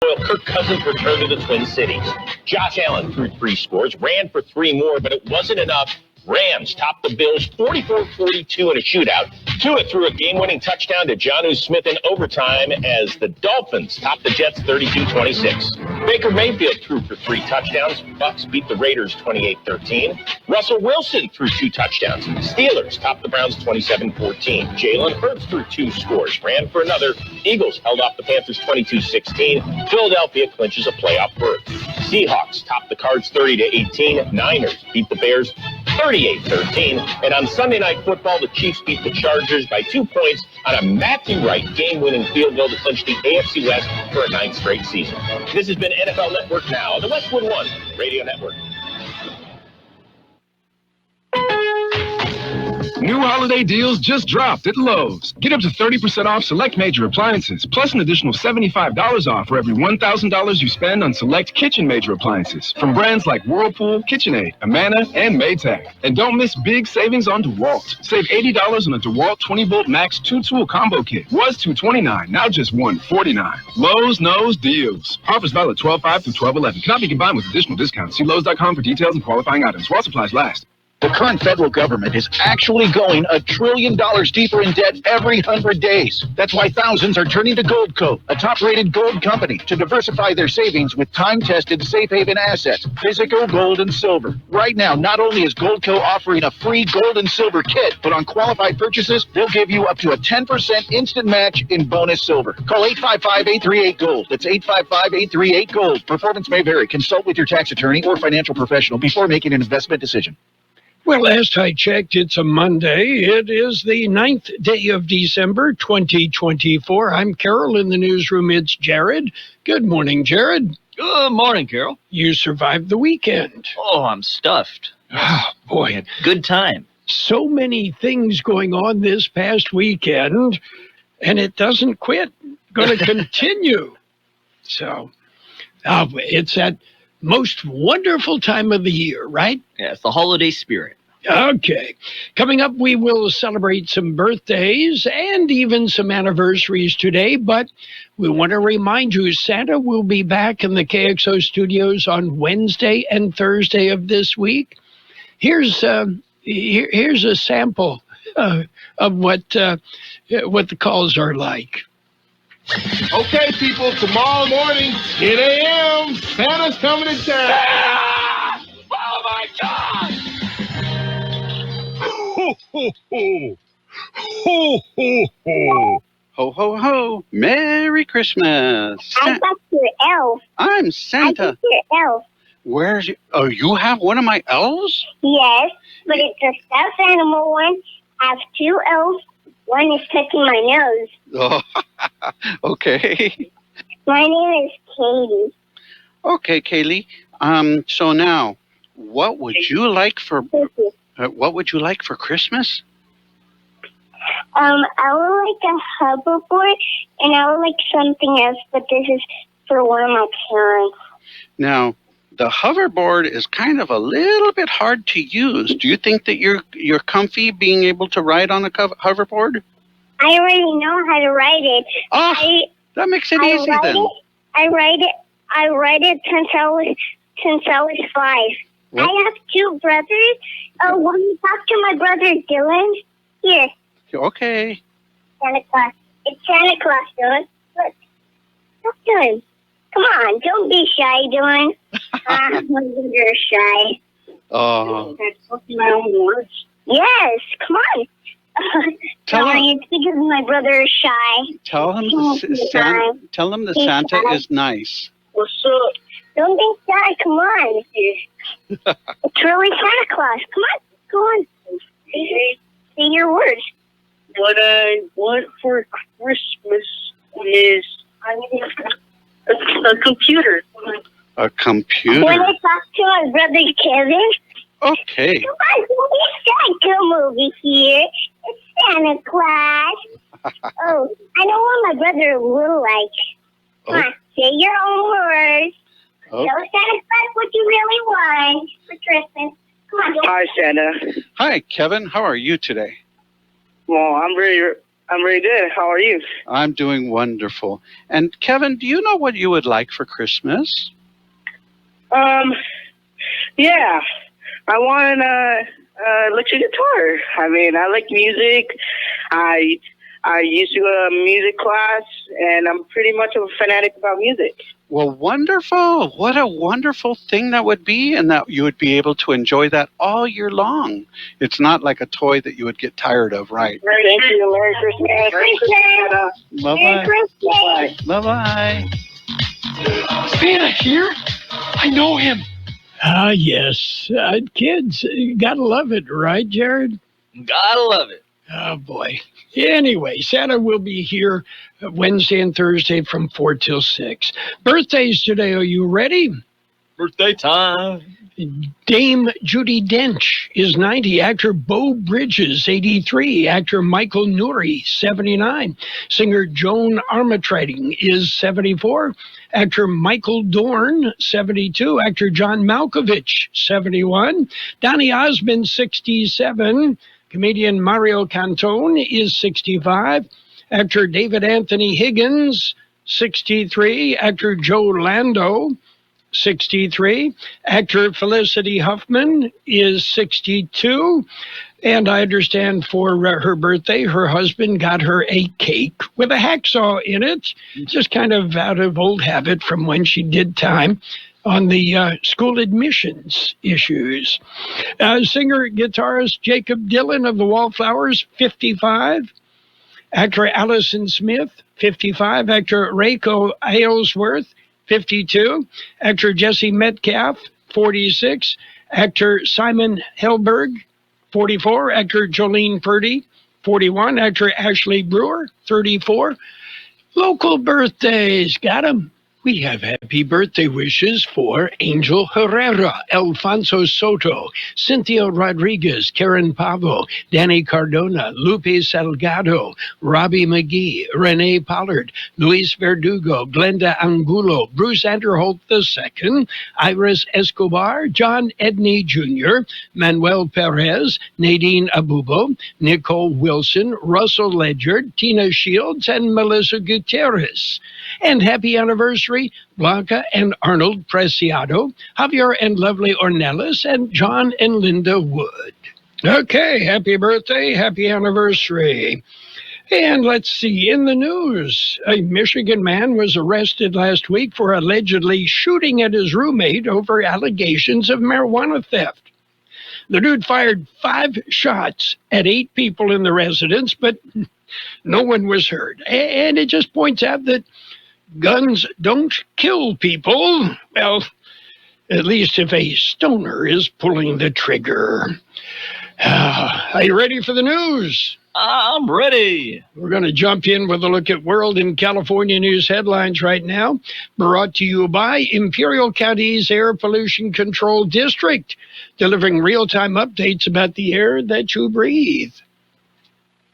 Kirk Cousins returned to the Twin Cities. Josh Allen threw 3 scores, ran for 3 more, but it wasn't enough. Rams topped the Bills 44-42 in a shootout. Tua threw a game-winning touchdown to Jonnu Smith in overtime as the Dolphins topped the Jets 32-26. Baker Mayfield threw for 3 touchdowns. Bucks beat the Raiders 28-13. Russell Wilson threw 2 touchdowns. Steelers topped the Browns 27-14. Jalen Hurts threw 2 scores, ran for another. Eagles held off the Panthers 22-16. Philadelphia clinches a playoff berth. Seahawks topped the Cards 30-18. Niners beat the Bears 38-13. And on Sunday Night Football, the Chiefs beat the Chargers by 2 points on a Matthew Wright game-winning field goal to clinch the AFC West for a 9th straight season. This has been NFL Network Now, the Westwood One Radio Network. New holiday deals just dropped at Lowe's. Get up to 30% off select major appliances, plus an additional $75 off for every $1,000 you spend on select kitchen major appliances from brands like Whirlpool, KitchenAid, Amana, and Maytag. And don't miss big savings on DeWalt. Save $80 on a DeWalt 20-volt Max 2-tool combo kit. Was $229, now just $149. Lowe's knows deals. Offers valid 12/5 through 12/11. Cannot be combined with additional discounts. See Lowe's.com for details and qualifying items. While supplies last. The current federal government is actually going $1 trillion deeper in debt every 100 days. That's why thousands are turning to Goldco, a top-rated gold company, to diversify their savings with time-tested safe haven assets, physical gold and silver. Right now, not only is Goldco offering a free gold and silver kit, but on qualified purchases, they'll give you up to a 10% instant match in bonus silver. Call 855-838-GOLD. That's 855-838-GOLD. Performance may vary. Consult with your tax attorney or financial professional before making an investment decision. Well, last I checked, it's a Monday. It is the 9th day of December, 2024. I'm Carroll. In the newsroom, it's Jared. Good morning, Jared. Good morning, Carroll. You survived the weekend. Oh, I'm stuffed. Oh, boy. Good time. So many things going on this past weekend, and it doesn't quit. Going to continue. So, it's that most wonderful time of the year, right? Yeah, it's the holiday spirit. Okay. Coming up, we will celebrate some birthdays and even some anniversaries today, but we want to remind you Santa will be back in the KXO studios on Wednesday and Thursday of this week. Here's a sample of what the calls are like. Okay, people, tomorrow morning, 10 a.m., Santa's coming to town. Ah! Oh, my God! Ho, ho, ho. Ho, ho, ho. Ho, ho, ho. Merry Christmas. I got your elf. I'm Santa. I got your elf. Where's you? Oh, you have one of my elves? Yes, but it's a stuffed animal one. I have 2 elves. One is touching my nose. Oh, okay. My name is Katie. Okay, Kaylee. So now, what would you like for Christmas? I would like a hoverboard, and I would like something else, but this is for one of my parents. Now, the hoverboard is kind of a little bit hard to use. Do you think that you're comfy being able to ride on a hoverboard? I already know how to ride it. Oh, that makes it easy then. I ride it since I was 5. What? I have 2 brothers. Oh, want to talk to my brother Dylan? Here. Okay. Santa Claus. It's Santa Claus, Dylan. Look. Look, Dylan. Come on, don't be shy, Dylan. You're shy. Oh. My own words. Yes, come on. It's because my brother is shy. Tell him the Santa is nice. What's up? Don't be shy. Come on. It's really Santa Claus. Come on. Go on. Say your words. What I want for Christmas is a computer. A computer? Want to talk to my brother Kevin? Okay. Come on, don't be shy. Come over here. It's Santa Claus. Oh, I know what my brother will like. Come on, say your own words. Tell Santa Claus what you really want for Christmas. Come on. Hi, Santa. Hi, Kevin. How are you today? Well, I'm I'm very good. How are you? I'm doing wonderful. And Kevin, do you know what you would like for Christmas? Yeah. I want an electric guitar. I mean, I like music. I used to go to music class, and I'm pretty much a fanatic about music. Well, wonderful. What a wonderful thing that would be, and that you would be able to enjoy that all year long. It's not like a toy that you would get tired of, right? Thank you. Merry Christmas. Merry Christmas. Bye-bye. Merry Christmas. Bye-bye. Santa here? I know him. Ah, yes. Kids, you gotta love it, right, Jared? Gotta love it. Oh, boy. Anyway, Santa will be here Wednesday and Thursday from 4 till 6. Birthdays today, are you ready? Birthday time. Dame Judi Dench is 90. Actor Beau Bridges, 83. Actor Michael Nouri, 79. Singer Joan Armatrading is 74. Actor Michael Dorn, 72. Actor John Malkovich, 71. Donny Osmond, 67. Comedian Mario Cantone is 65. Actor David Anthony Higgins, 63. Actor Joe Lando, 63. Actor Felicity Huffman is 62. And I understand for her birthday, her husband got her a cake with a hacksaw in it, just kind of out of old habit from when she did time on the school admissions issues. Singer-guitarist Jacob Dylan of the Wallflowers, 55. Actor Allison Smith, 55. Actor Reiko Aylesworth, 52. Actor Jesse Metcalf, 46. Actor Simon Helberg, 44. Actor Jolene Purdy, 41. Actor Ashley Brewer, 34. Local birthdays, got 'em. We have happy birthday wishes for Angel Herrera, Alfonso Soto, Cynthia Rodriguez, Karen Pavo, Danny Cardona, Lupe Salgado, Robbie McGee, Renee Pollard, Luis Verdugo, Glenda Angulo, Bruce Anderholt II, Iris Escobar, John Edney Jr., Manuel Perez, Nadine Abubo, Nicole Wilson, Russell Ledyard, Tina Shields, and Melissa Gutierrez. And happy anniversary, Blanca and Arnold Preciado, Javier and Lovely Ornelas, and John and Linda Wood. Okay, happy birthday, happy anniversary. And let's see, in the news, a Michigan man was arrested last week for allegedly shooting at his roommate over allegations of marijuana theft. The dude fired 5 shots at 8 people in the residence, but no one was hurt. And it just points out that guns don't kill people. Well, at least if a stoner is pulling the trigger. Are you ready for the news? I'm ready. We're going to jump in with a look at World and California news headlines right now. Brought to you by Imperial County's Air Pollution Control District, delivering real-time updates about the air that you breathe.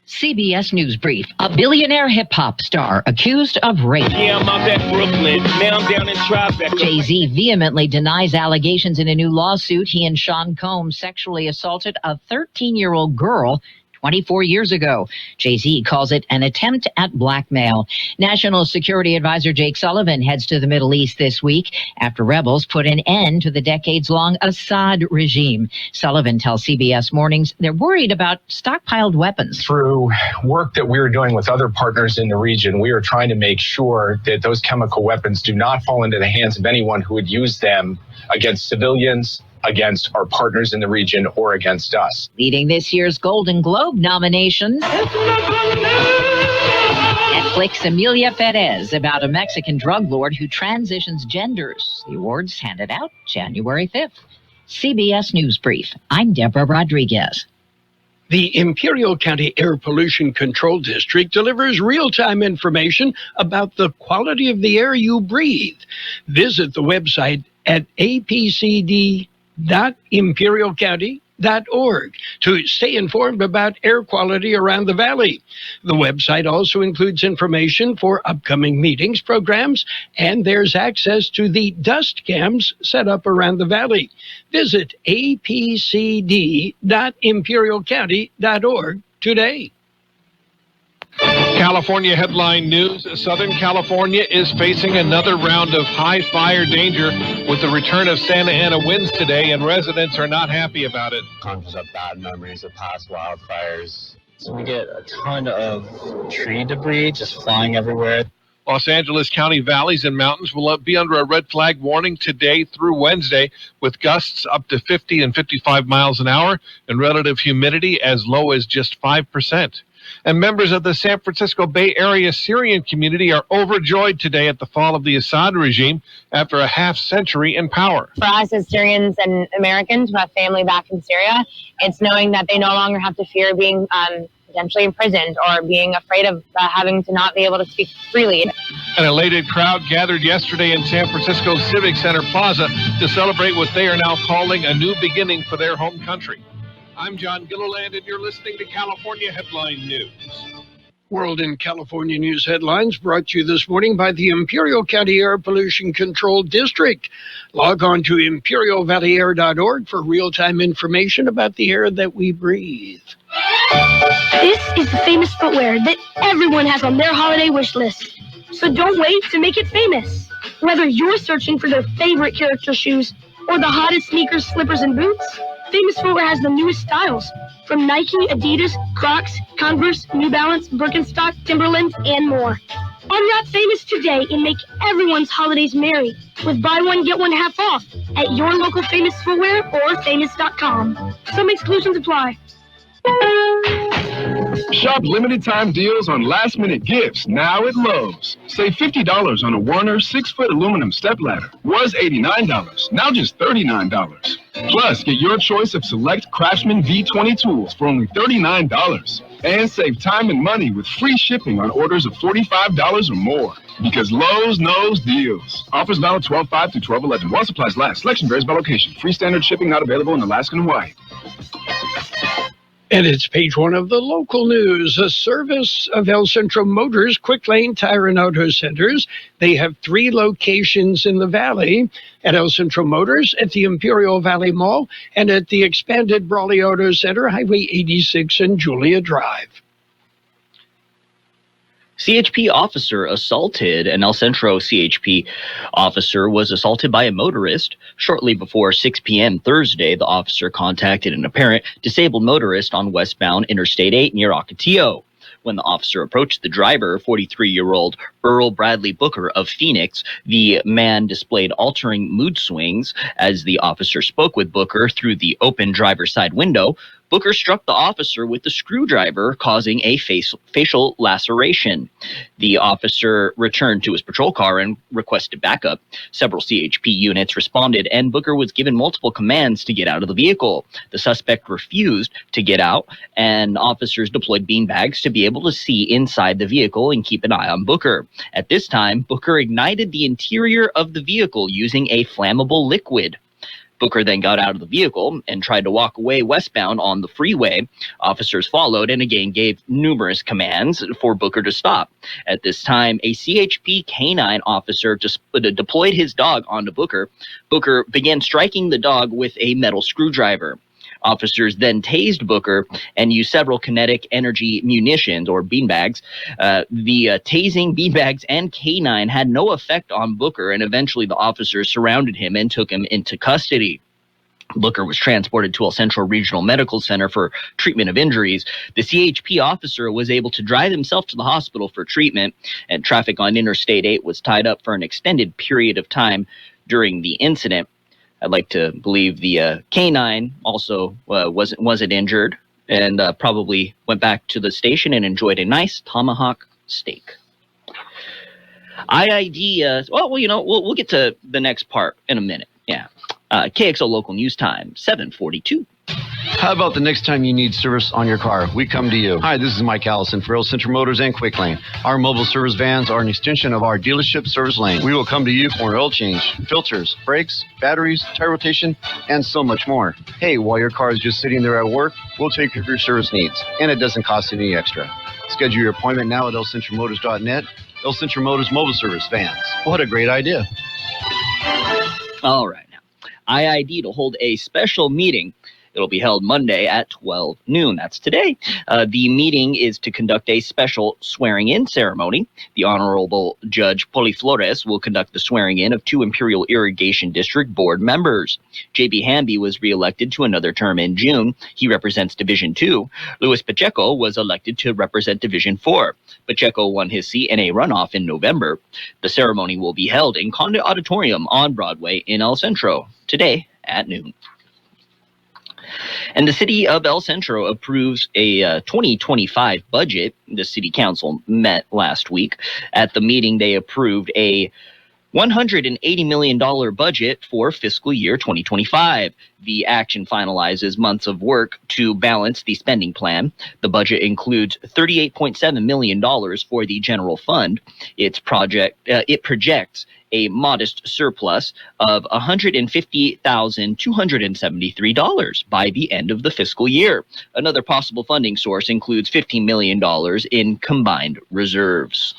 CBS News Brief. A billionaire hip-hop star accused of rape. Yeah, I'm up at Brooklyn. Now I'm down in Tribeca. Jay-Z vehemently denies allegations in a new lawsuit. He and Sean Combs sexually assaulted a 13-year-old girl 24 years ago. Jay-Z calls it an attempt at blackmail. National Security Advisor Jake Sullivan heads to the Middle East this week after rebels put an end to the decades-long Assad regime. Sullivan tells CBS Mornings they're worried about stockpiled weapons. Through work that we are doing with other partners in the region, we are trying to make sure that those chemical weapons do not fall into the hands of anyone who would use them against civilians, against our partners in the region, or against us. Leading this year's Golden Globe nominations, Netflix Emilia Perez, about a Mexican drug lord who transitions genders. The awards handed out January 5th. CBS News Brief. I'm Deborah Rodriguez. The Imperial County Air Pollution Control District delivers real-time information about the quality of the air you breathe. Visit the website at apcd.imperialcounty.org to stay informed about air quality around the valley. The website also includes information for upcoming meetings, programs, and there's access to the dust cams set up around the valley. Visit apcd.imperialcounty.org today. California headline news. Southern California is facing another round of high fire danger with the return of Santa Ana winds today, and residents are not happy about it. Conjures up bad memories of past wildfires. So we get a ton of tree debris just flying everywhere. Los Angeles County valleys and mountains will be under a red flag warning today through Wednesday, with gusts up to 50 and 55 miles an hour and relative humidity as low as just 5%. And members of the San Francisco Bay Area Syrian community are overjoyed today at the fall of the Assad regime after a half-century in power. For us as Syrians and Americans who have family back in Syria, it's knowing that they no longer have to fear being potentially imprisoned or being afraid of having to not be able to speak freely. An elated crowd gathered yesterday in San Francisco's Civic Center Plaza to celebrate what they are now calling a new beginning for their home country. I'm John Gilliland, and you're listening to California Headline News. World in California News headlines brought to you this morning by the Imperial County Air Pollution Control District. Log on to imperialvalleyair.org for real-time information about the air that we breathe. This is the famous footwear that everyone has on their holiday wish list. So don't wait to make it famous. Whether you're searching for their favorite character shoes or the hottest sneakers, slippers, and boots, Famous Footwear has the newest styles from Nike, Adidas, Crocs, Converse, New Balance, Birkenstock, Timberland, and more. Unwrap Famous today and make everyone's holidays merry with buy one, get one half off at your local Famous Footwear or famous.com. Some exclusions apply. Shop limited time deals on last minute gifts now at Lowe's. Save $50 on a Warner 6-foot aluminum stepladder. Was $89, now just $39. Plus, get your choice of select Craftsman V20 tools for only $39. And save time and money with free shipping on orders of $45 or more. Because Lowe's knows deals. Offers valid 12/5 through 12/11. While supplies last. Selection varies by location. Free standard shipping not available in Alaska and Hawaii. And it's page one of the local news. A service of El Centro Motors Quick Lane Tire and Auto Centers. They have 3 locations in the valley: at El Centro Motors, at the Imperial Valley Mall, and at the expanded Brawley Auto Center, Highway 86 and Julia Drive. CHP officer assaulted. An El Centro CHP officer was assaulted by a motorist. Shortly before 6 p.m. Thursday, the officer contacted an apparent disabled motorist on westbound Interstate 8 near Ocotillo. When the officer approached the driver, 43-year-old Earl Bradley Booker of Phoenix, the man displayed altering mood swings. As the officer spoke with Booker through the open driver's side window, Booker struck the officer with the screwdriver, causing a facial laceration. The officer returned to his patrol car and requested backup. Several CHP units responded, and Booker was given multiple commands to get out of the vehicle. The suspect refused to get out, and officers deployed beanbags to be able to see inside the vehicle and keep an eye on Booker. At this time, Booker ignited the interior of the vehicle using a flammable liquid. Booker then got out of the vehicle and tried to walk away westbound on the freeway. Officers followed and again gave numerous commands for Booker to stop. At this time, a CHP canine officer deployed his dog onto Booker. Booker began striking the dog with a metal screwdriver. Officers then tased Booker and used several kinetic energy munitions, or beanbags. The tasing, beanbags, and canine had no effect on Booker, and eventually the officers surrounded him and took him into custody. Booker was transported to El Centro Regional Medical Center for treatment of injuries. The CHP officer was able to drive himself to the hospital for treatment, and traffic on Interstate 8 was tied up for an extended period of time during the incident. I'd like to believe the canine also wasn't injured, and probably went back to the station and enjoyed a nice tomahawk steak. IID, we'll get to the next part in a minute. Yeah. KXO Local News Time, 7:42. How about the next time you need service on your car? We come to you. Hi, this is Mike Allison for El Centro Motors and Quick Lane. Our mobile service vans are an extension of our dealership service lane. We will come to you for an oil change, filters, brakes, batteries, tire rotation, and so much more. Hey, while your car is just sitting there at work, we'll take care of your service needs, and it doesn't cost any extra. Schedule your appointment now at elcentromotors.net. El Centro Motors Mobile Service Vans. What a great idea. All right. Now, IID to hold a special meeting It'll be held Monday at 12 noon. That's today. The meeting is to conduct a special swearing-in ceremony. The Honorable Judge Poli Flores will conduct the swearing-in of 2 Imperial Irrigation District Board members. J.B. Hamby was reelected to another term in June. He represents Division 2. Luis Pacheco was elected to represent Division 4. Pacheco won his seat in a runoff in November. The ceremony will be held in Conde Auditorium on Broadway in El Centro today at noon. And the city of El Centro approves a 2025 budget. The city council met last week. At the meeting, they approved a $180 million budget for fiscal year 2025. The action finalizes months of work to balance the spending plan. The budget includes $38.7 million for the general fund. It projects a modest surplus of $150,273 by the end of the fiscal year. Another possible funding source includes $15 million in combined reserves.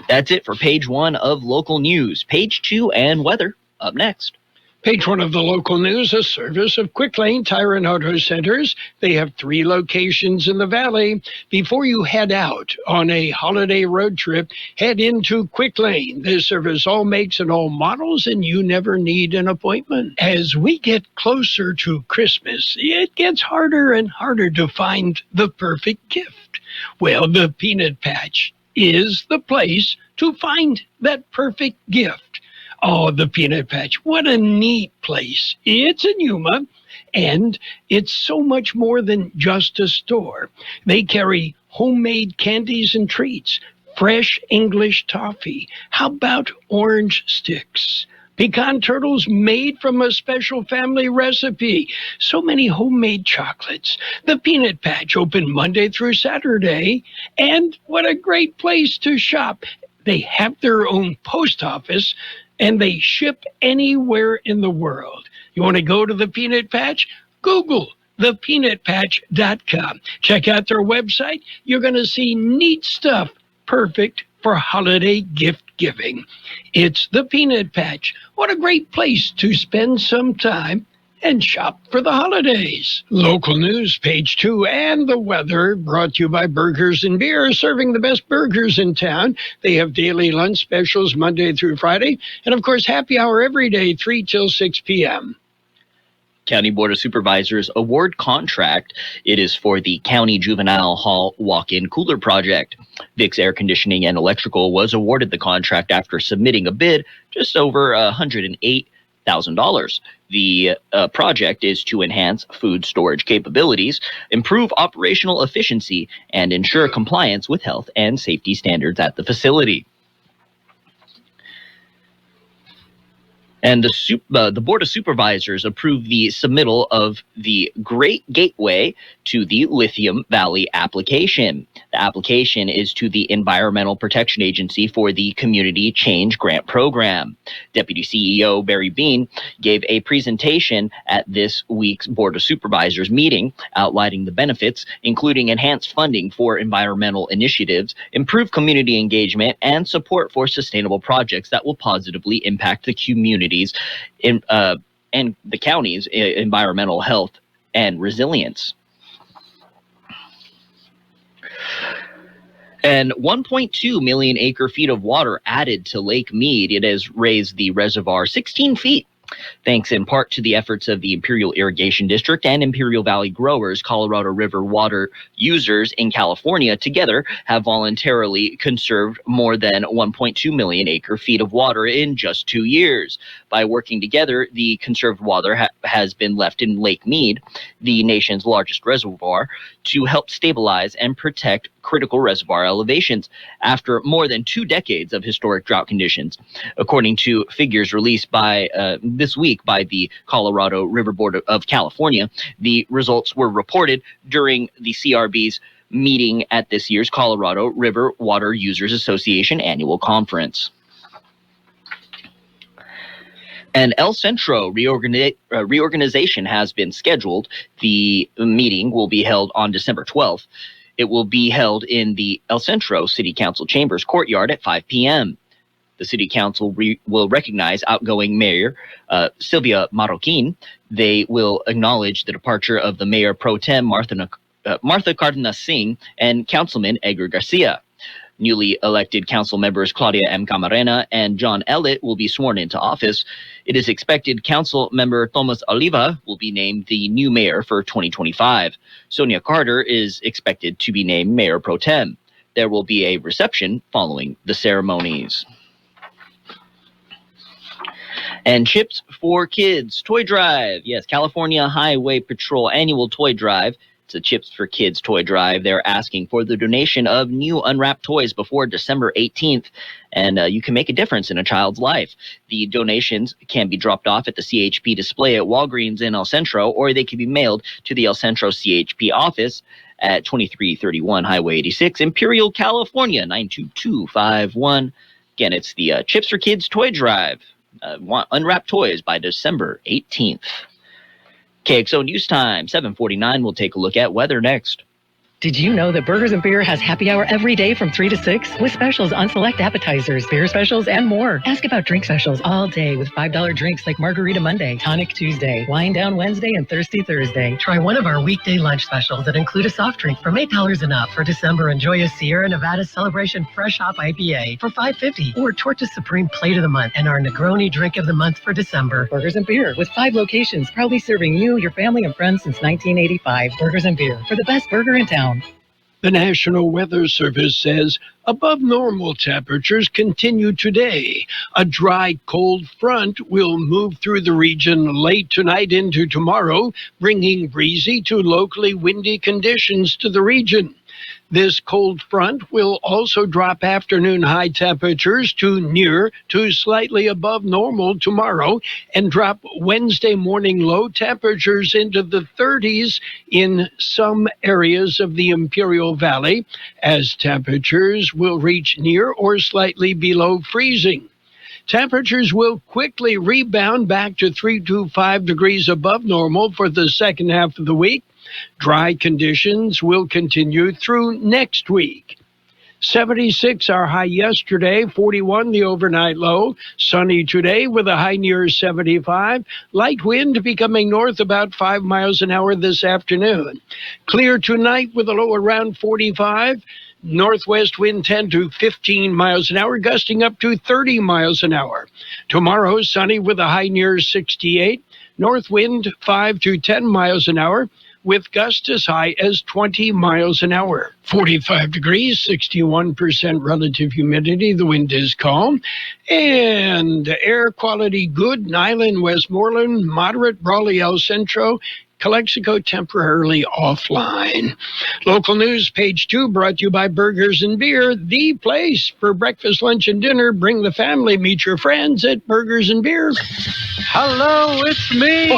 That's it for page 1 of local news. Page 2 and weather up next. Page 1 of the local news, a service of Quick Lane Tire and Auto Centers. They have 3 locations in the valley. Before you head out on a holiday road trip, head into Quick Lane. They service all makes and all models, and you never need an appointment. As we get closer to Christmas, it gets harder and harder to find the perfect gift. Well, the Peanut Patch is the place to find that perfect gift. Oh, the Peanut Patch, what a neat place. It's in Yuma, and it's so much more than just a store. They carry homemade candies and treats, fresh English toffee. How about orange sticks? Pecan turtles made from a special family recipe. So many homemade chocolates. The Peanut Patch open Monday through Saturday. And what a great place to shop. They have their own post office, and they ship anywhere in the world. You want to go to the Peanut Patch? Google thepeanutpatch.com. Check out their website. You're going to see neat stuff, perfect for holiday gift giving. It's the Peanut Patch. What a great place to spend some time and shop for the holidays. Local news, page 2, and the weather brought to you by Burgers and Beer, serving the best burgers in town. They have daily lunch specials Monday through Friday, and of course, happy hour every day, 3 till 6 p.m. County Board of Supervisors award contract. It is for the County Juvenile Hall Walk-In Cooler Project. Vicks Air Conditioning and Electrical was awarded the contract after submitting a bid just over $108,000. The project is to enhance food storage capabilities, improve operational efficiency, and ensure compliance with health and safety standards at the facility. And the Board of Supervisors approved the submittal of the Great Gateway to the Lithium Valley application. The application is to the Environmental Protection Agency for the Community Change Grant Program. Deputy CEO Barry Bean gave a presentation at this week's Board of Supervisors meeting outlining the benefits, including enhanced funding for environmental initiatives, improved community engagement, and support for sustainable projects that will positively impact the community and the county's environmental health and resilience. And 1.2 million acre feet of water added to Lake Mead. It has raised the reservoir 16 feet. Thanks in part to the efforts of the Imperial Irrigation District and Imperial Valley growers, Colorado River water users in California together have voluntarily conserved more than 1.2 million acre feet of water in just 2 years. By working together, the conserved water has been left in Lake Mead, the nation's largest reservoir, to help stabilize and protect critical reservoir elevations after more than 2 decades of historic drought conditions. According to figures released by this week by the Colorado River Board of California, the results were reported during the CRB's meeting at this year's Colorado River Water Users Association annual conference. And El Centro reorganization has been scheduled. The meeting will be held on December 12th. It will be held in the El Centro City Council Chambers courtyard at 5 p.m. The city council will recognize outgoing mayor Sylvia Marroquin. They will acknowledge the departure of the mayor pro tem Martha Cardenas Singh and councilman Edgar Garcia. Newly elected council members Claudia M. Camarena and John Ellett will be sworn into office. It is expected council member Thomas Oliva will be named the new mayor for 2025. Sonia Carter is expected to be named mayor pro tem. There will be a reception following the ceremonies. And Chips for Kids Toy Drive. Yes, California Highway Patrol annual toy drive. It's a Chips for Kids toy drive. They're asking for the donation of new unwrapped toys before December 18th, and you can make a difference in a child's life. The donations can be dropped off at the CHP display at Walgreens in El Centro, or they can be mailed to the El Centro CHP office at 2331 Highway 86, Imperial, California, 92251. Again, it's the Chips for Kids toy drive. Unwrapped toys by December 18th. KXO News Time, 7:49. We'll take a look at weather next. Did you know that Burgers & Beer has happy hour every day from 3 to 6 with specials on select appetizers, beer specials, and more? Ask about drink specials all day with $5 drinks like Margarita Monday, Tonic Tuesday, Wine Down Wednesday, and Thirsty Thursday. Try one of our weekday lunch specials that include a soft drink from $8 and up. For December, enjoy a Sierra Nevada Celebration Fresh Hop IPA for $5.50 or Torta Supreme Plate of the Month and our Negroni Drink of the Month for December. Burgers & Beer with 5 locations, proudly serving you, your family, and friends since 1985. Burgers & Beer for the best burger in town. The National Weather Service says above normal temperatures continue today. A dry, cold front will move through the region late tonight into tomorrow, bringing breezy to locally windy conditions to the region. This cold front will also drop afternoon high temperatures to near to slightly above normal tomorrow and drop Wednesday morning low temperatures into the 30s in some areas of the Imperial Valley, as temperatures will reach near or slightly below freezing. Temperatures will quickly rebound back to 3 to 5 degrees above normal for the second half of the week. Dry conditions will continue through next week. 76 our high yesterday, 41 the overnight low. Sunny today with a high near 75. Light wind becoming north about 5 miles an hour this afternoon. Clear tonight with a low around 45. Northwest wind 10 to 15 miles an hour, gusting up to 30 miles an hour. Tomorrow, sunny with a high near 68. North wind 5 to 10 miles an hour, with gusts as high as 20 miles an hour. 45 degrees, 61% relative humidity. The wind is calm. And air quality good. Nyland, Westmoreland, moderate. Brawley, El Centro. Calexico temporarily offline. Local news, page 2, brought to you by Burgers & Beer, the place for breakfast, lunch, and dinner. Bring the family, meet your friends at Burgers & Beer. Hello, it's me.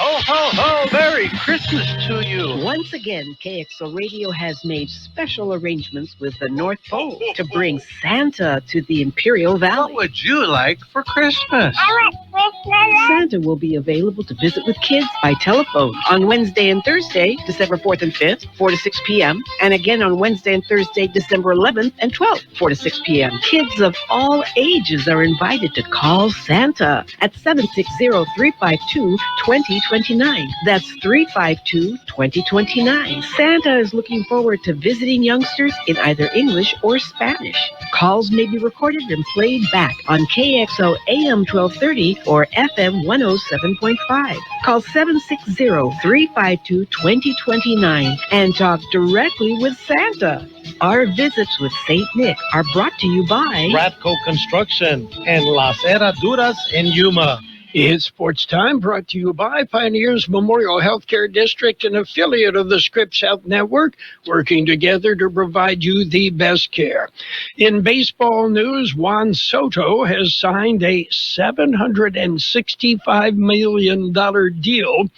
Ho, ho, ho, Merry Christmas to you. Once again, KXO Radio has made special arrangements with the North Pole to bring Santa to the Imperial Valley. What would you like for Christmas? I want Christmas. Santa will be available to visit with kids by telephone on Wednesday and Thursday, December 4th and 5th, 4 to 6 p.m., and again on Wednesday and Thursday, December 11th and 12th, 4 to 6 p.m. Kids of all ages are invited to call Santa at 760-352-2029. That's 352-2029. Santa is looking forward to visiting youngsters in either English or Spanish. Calls may be recorded and played back on KXO AM 1230 or FM 107.5. Call 760-352-2029 and talk directly with Santa. Our visits with St. Nick are brought to you by Radco Construction and Las Herraduras in Yuma. It's Sports Time, brought to you by Pioneers Memorial Healthcare District, an affiliate of the Scripps Health Network, working together to provide you the best care. In baseball news, Juan Soto has signed a $765 million deal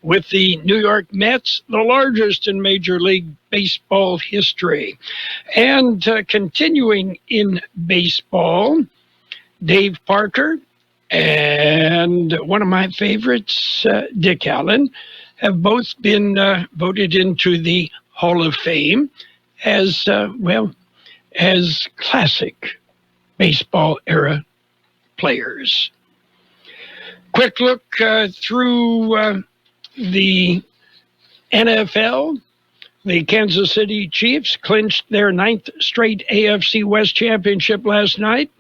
with the New York Mets, the largest in Major League Baseball history. And continuing in baseball, Dave Parker and one of my favorites, Dick Allen, have both been voted into the Hall of Fame as, as classic baseball era players. Quick look through the NFL. The Kansas City Chiefs clinched their 9th straight AFC West championship last night.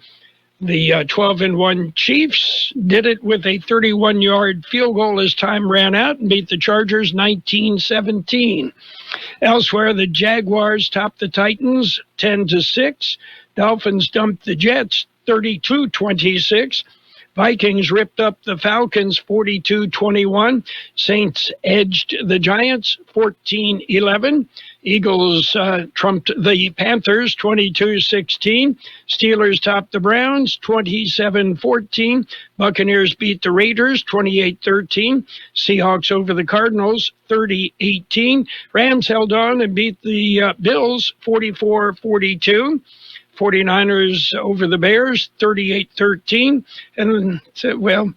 The 12-1 Chiefs did it with a 31-yard field goal as time ran out and beat the Chargers 19-17. Elsewhere, the Jaguars topped the Titans 10-6. Dolphins dumped the Jets 32-26. Vikings ripped up the Falcons 42-21. Saints edged the Giants 14-11. Eagles trumped the Panthers 22-16. Steelers topped the Browns 27-14. Buccaneers beat the Raiders 28-13. Seahawks over the Cardinals 30-18. Rams held on and beat the Bills 44-42. 49ers over the Bears, 38-13. And, well,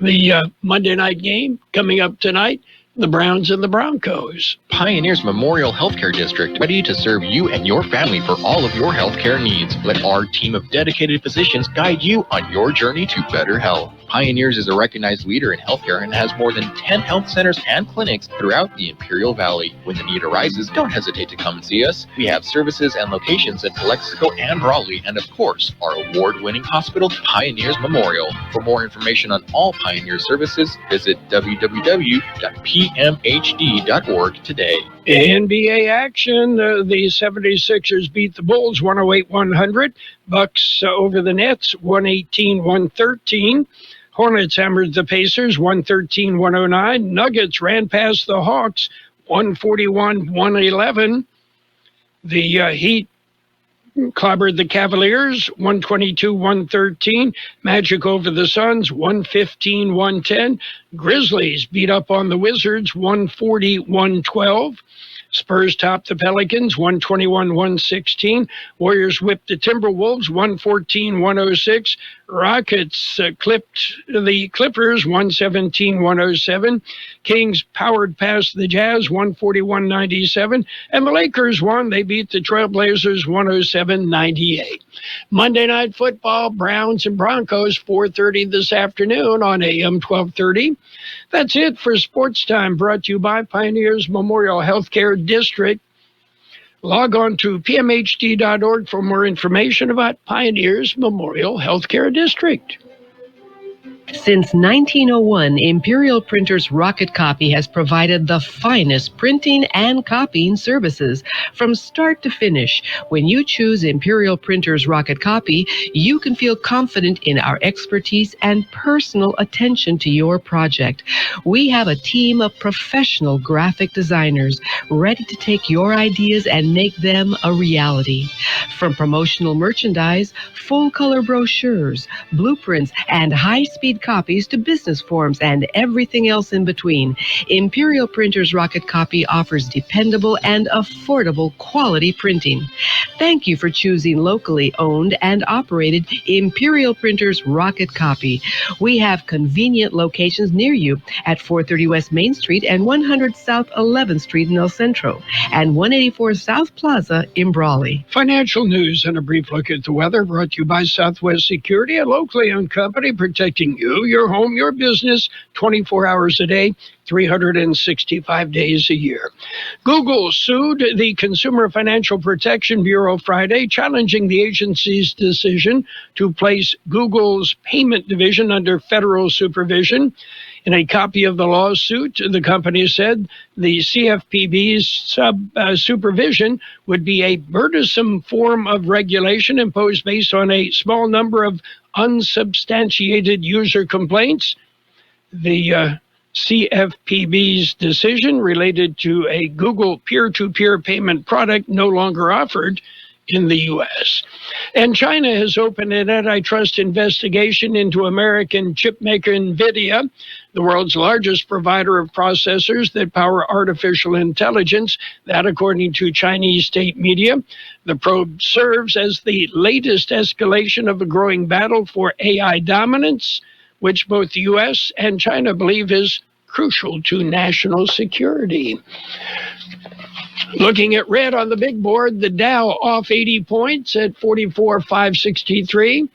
the Monday night game coming up tonight, the Browns and the Broncos. Pioneers Memorial Healthcare District, ready to serve you and your family for all of your healthcare needs. Let our team of dedicated physicians guide you on your journey to better health. Pioneers is a recognized leader in healthcare and has more than 10 health centers and clinics throughout the Imperial Valley. When the need arises, don't hesitate to come and see us. We have services and locations in Calexico and Raleigh, and of course, our award-winning hospital, Pioneers Memorial. For more information on all Pioneer services, visit www.pmhd.org today. NBA action, the 76ers beat the Bulls 108-100. Bucks over the Nets 118-113. Hornets hammered the Pacers 113-109. Nuggets ran past the Hawks 141-111. The Heat clobbered the Cavaliers 122-113. Magic over the Suns 115-110. Grizzlies beat up on the Wizards 140-112. Spurs topped the Pelicans 121-116. Warriors whipped the Timberwolves 114-106. Rockets clipped the Clippers 117-107. Kings powered past the Jazz 141-97. And the Lakers won. They beat the Trailblazers 107-98. Monday Night Football, Browns and Broncos, 4:30 this afternoon on AM 1230. That's it for Sports Time, brought to you by Pioneers Memorial Healthcare District. Log on to pmhd.org for more information about Pioneers Memorial Healthcare District. Since 1901, Imperial Printers Rocket Copy has provided the finest printing and copying services from start to finish. When you choose Imperial Printers Rocket Copy, you can feel confident in our expertise and personal attention to your project. We have a team of professional graphic designers ready to take your ideas and make them a reality. From promotional merchandise, full-color brochures, blueprints, and high-speed copies to business forms and everything else in between, Imperial Printers Rocket Copy offers dependable and affordable quality printing. Thank you for choosing locally owned and operated Imperial Printers Rocket Copy. We have convenient locations near you at 430 West Main Street and 100 South 11th Street in El Centro and 184 South Plaza in Brawley. Financial news and a brief look at the weather brought to you by Southwest Security, a locally owned company protecting you, your home, your business, 24 hours a day, 365 days a year. Google sued the Consumer Financial Protection Bureau Friday, challenging the agency's decision to place Google's payment division under federal supervision. In a copy of the lawsuit, the company said the CFPB's supervision would be a burdensome form of regulation imposed based on a small number of unsubstantiated user complaints. The CFPB's decision related to a Google peer-to-peer payment product no longer offered in the U.S. And China has opened an antitrust investigation into American chipmaker NVIDIA, the world's largest provider of processors that power artificial intelligence, that according to Chinese state media. The probe serves as the latest escalation of a growing battle for AI dominance, which both the U.S. and China believe is crucial to national security. Looking at red on the big board, the Dow off 80 points at 44,563.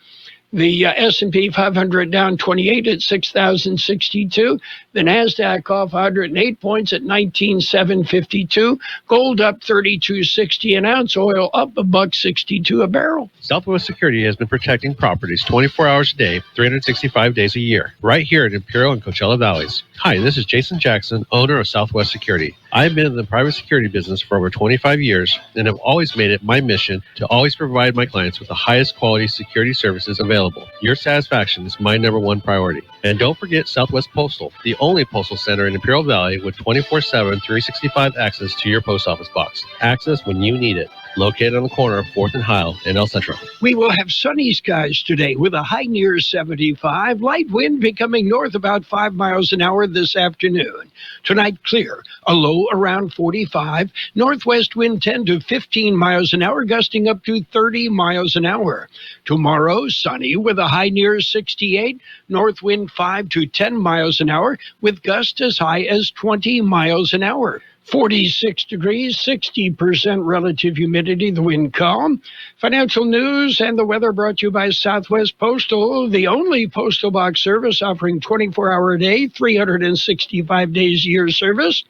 The S&P 500 down 28 at 6,062. The NASDAQ off 108 points at 19,752. Gold up 32.60 an ounce. Oil up $1.62 a barrel. Southwest Security has been protecting properties 24 hours a day, 365 days a year, right here in Imperial and Coachella Valleys. Hi, this is Jason Jackson, owner of Southwest Security. I've been in the private security business for over 25 years and have always made it my mission to always provide my clients with the highest quality security services available. Your satisfaction is my number one priority. And don't forget Southwest Postal, the only postal center in Imperial Valley with 24/7, 365 access to your post office box. Access when you need it. Located on the corner of 4th and Heil in El Centro. We will have sunny skies today with a high near 75. Light wind becoming north about 5 miles an hour this afternoon. Tonight, clear. A low around 45. Northwest wind 10 to 15 miles an hour, gusting up to 30 miles an hour. Tomorrow, sunny with a high near 68. North wind 5 to 10 miles an hour with gusts as high as 20 miles an hour. 46 degrees, 60% relative humidity, the wind calm. Financial news and the weather brought to you by Southwest Postal, the only postal box service offering 24-hour a day, 365 days a year service.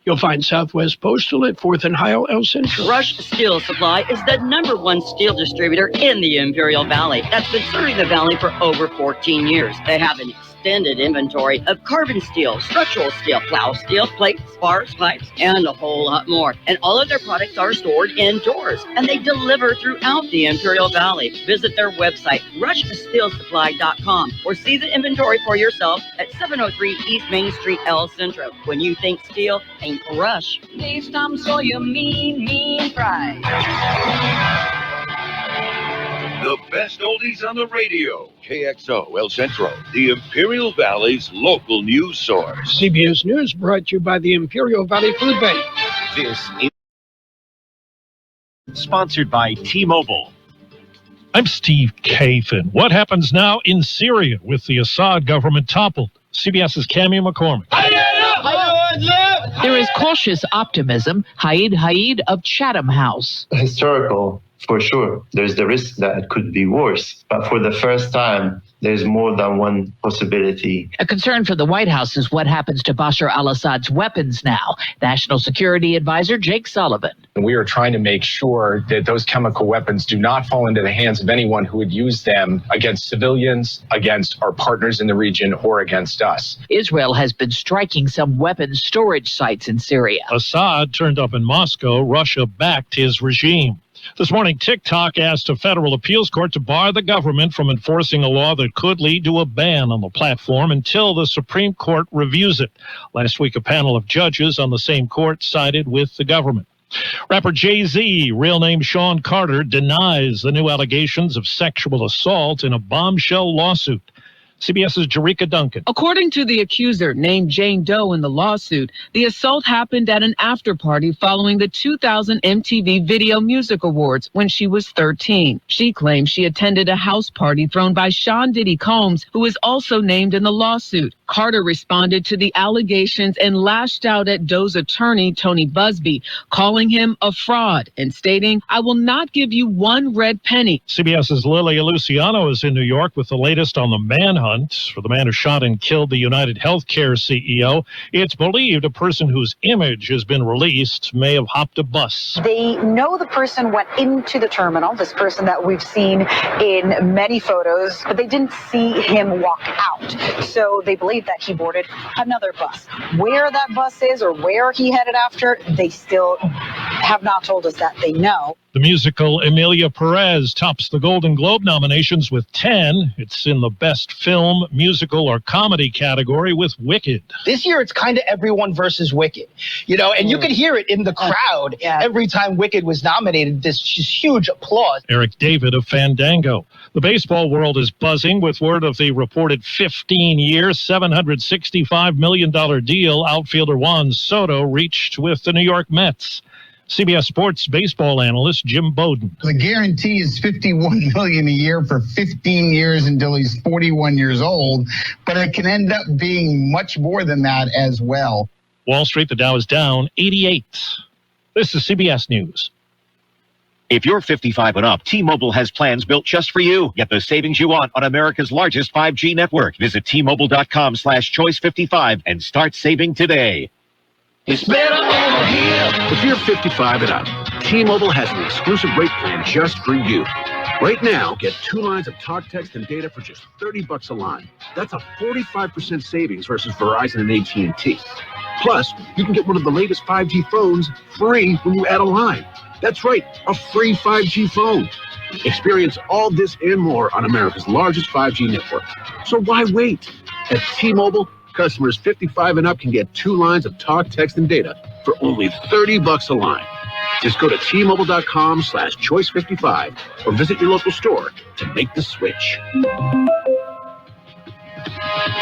You'll find Southwest Postal at 4th and Heil, El Centro. Rush Steel Supply is the #1 steel distributor in the Imperial Valley that's been serving the valley for over 14 years. They have an extended inventory of carbon steel, structural steel, plow steel, plates, bars, pipes, and a whole lot more. And all of their products are stored indoors, and they deliver throughout the Imperial Valley. Visit their website, rushsteelsupply.com, or see the inventory for yourself at 703 East Main Street, El Centro. When you think steel, think Rush. Please come so you mean fry. The best oldies on the radio. KXO El Centro, the Imperial Valley's local news source. CBS News brought to you by the Imperial Valley Food Bank. This is sponsored by T-Mobile. I'm Steve Kathan. What happens now in Syria with the Assad government toppled? CBS's Cammie McCormick. There is cautious optimism. Haid of Chatham House. Historical, for sure. There's the risk that it could be worse. But for the first time, there's more than one possibility. A concern for the White House is what happens to Bashar al-Assad's weapons now. National Security Advisor Jake Sullivan. We are trying to make sure that those chemical weapons do not fall into the hands of anyone who would use them against civilians, against our partners in the region, or against us. Israel has been striking some weapons storage sites in Syria. Assad turned up in Moscow. Russia backed his regime. This morning, TikTok asked a federal appeals court to bar the government from enforcing a law that could lead to a ban on the platform until the Supreme Court reviews it. Last week, a panel of judges on the same court sided with the government. Rapper Jay-Z, real name Sean Carter, denies the new allegations of sexual assault in a bombshell lawsuit. CBS's Jerika Duncan. According to the accuser, named Jane Doe in the lawsuit, the assault happened at an after-party following the 2000 MTV Video Music Awards when she was 13. She claims she attended a house party thrown by Sean Diddy Combs, who is also named in the lawsuit. Carter responded to the allegations and lashed out at Doe's attorney, Tony Busby, calling him a fraud and stating, "I will not give you one red penny." CBS's Lilia Luciano is in New York with the latest on the manhunt for the man who shot and killed the United Healthcare CEO. It's believed a person whose image has been released may have hopped a bus. They know the person went into the terminal, this person that we've seen in many photos, but they didn't see him walk out. So they believe that he boarded another bus. Where that bus is or where he headed after, they still have not told us that they know. The musical Emilia Perez tops the Golden Globe nominations with 10. It's in the Best Film, Musical, or Comedy category with Wicked. This year, it's kind of everyone versus Wicked, you know, and you could hear it in the crowd every time Wicked was nominated, this just huge applause. Eric David of Fandango. The baseball world is buzzing with word of the reported 15-year, $765 million deal outfielder Juan Soto reached with the New York Mets. CBS Sports baseball analyst Jim Bowden. The guarantee is $51 million a year for 15 years until he's 41 years old, but it can end up being much more than that as well. Wall Street, the Dow is down 88. This is CBS News. If you're 55 and up, T-Mobile has plans built just for you. Get the savings you want on America's largest 5G network. Visit T-Mobile.com/choice55 and start saving today. It's better over here. If you're 55 and up, T-Mobile has an exclusive rate plan just for you. Right now, get 2 lines of talk, text, and data for just $30 a line. That's a 45% savings versus Verizon and AT&T. Plus, you can get one of the latest 5G phones free when you add a line. That's right, a free 5G phone. Experience all this and more on America's largest 5G network. So why wait? At T-Mobile, customers 55 and up can get 2 lines of talk, text, and data for only $30 a line. Just go to T-Mobile.com/choice55 or visit your local store to make the switch.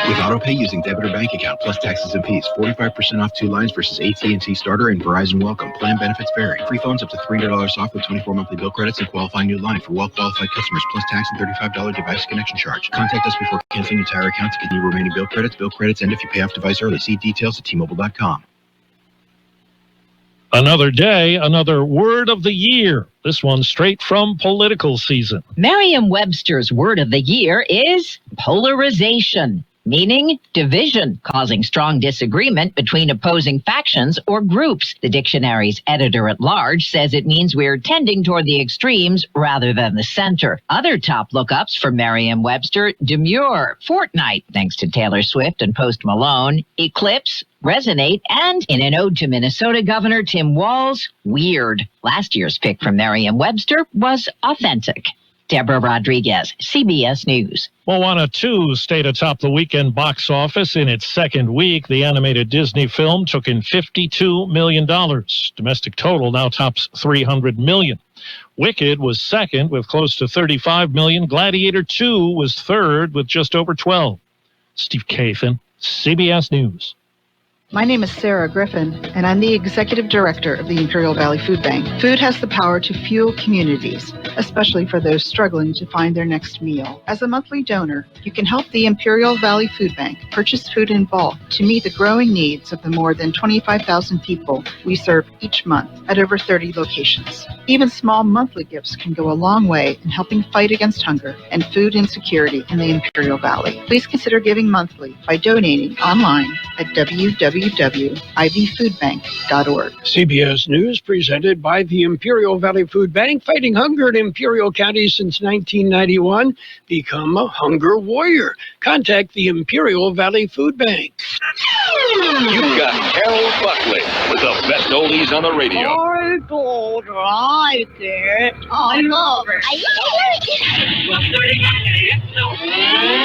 With AutoPay using debit or bank account plus taxes and fees, 45% off 2 lines versus AT&T Starter and Verizon Welcome. Plan benefits vary. Free phones up to $300 off with 24 monthly bill credits and qualifying new line for well-qualified customers plus tax and $35 device connection charge. Contact us before canceling your entire account to get new remaining bill credits. Bill credits end if you pay off device early. See details at T-Mobile.com. Another day, another word of the year. This one straight from political season. Merriam-Webster's word of the year is polarization, meaning division, causing strong disagreement between opposing factions or groups. The dictionary's editor-at-large says it means we're tending toward the extremes rather than the center. Other top lookups for Merriam-Webster: demure, fortnight, thanks to Taylor Swift and Post Malone, eclipse, resonate, and in an ode to Minnesota Governor Tim Walz, weird. Last year's pick from Merriam-Webster was authentic. Deborah Rodriguez, CBS News. Moana 2 stayed atop the weekend box office in its second week. The animated Disney film took in $52 million. Domestic total now tops $300 million. Wicked was second with close to $35 million. Gladiator 2 was third with just over $12. Steve Kathan, CBS News. My name is Sarah Griffin, and I'm the Executive Director of the Imperial Valley Food Bank. Food has the power to fuel communities, especially for those struggling to find their next meal. As a monthly donor, you can help the Imperial Valley Food Bank purchase food in bulk to meet the growing needs of the more than 25,000 people we serve each month at over 30 locations. Even small monthly gifts can go a long way in helping fight against hunger and food insecurity in the Imperial Valley. Please consider giving monthly by donating online at www.ivfoodbank.org. CBS News presented by the Imperial Valley Food Bank, fighting hunger in Imperial County since 1991. Become a hunger warrior. Contact the Imperial Valley Food Bank. You've got Carroll Buckley with the best oldies on the radio. I don't like it. I love it.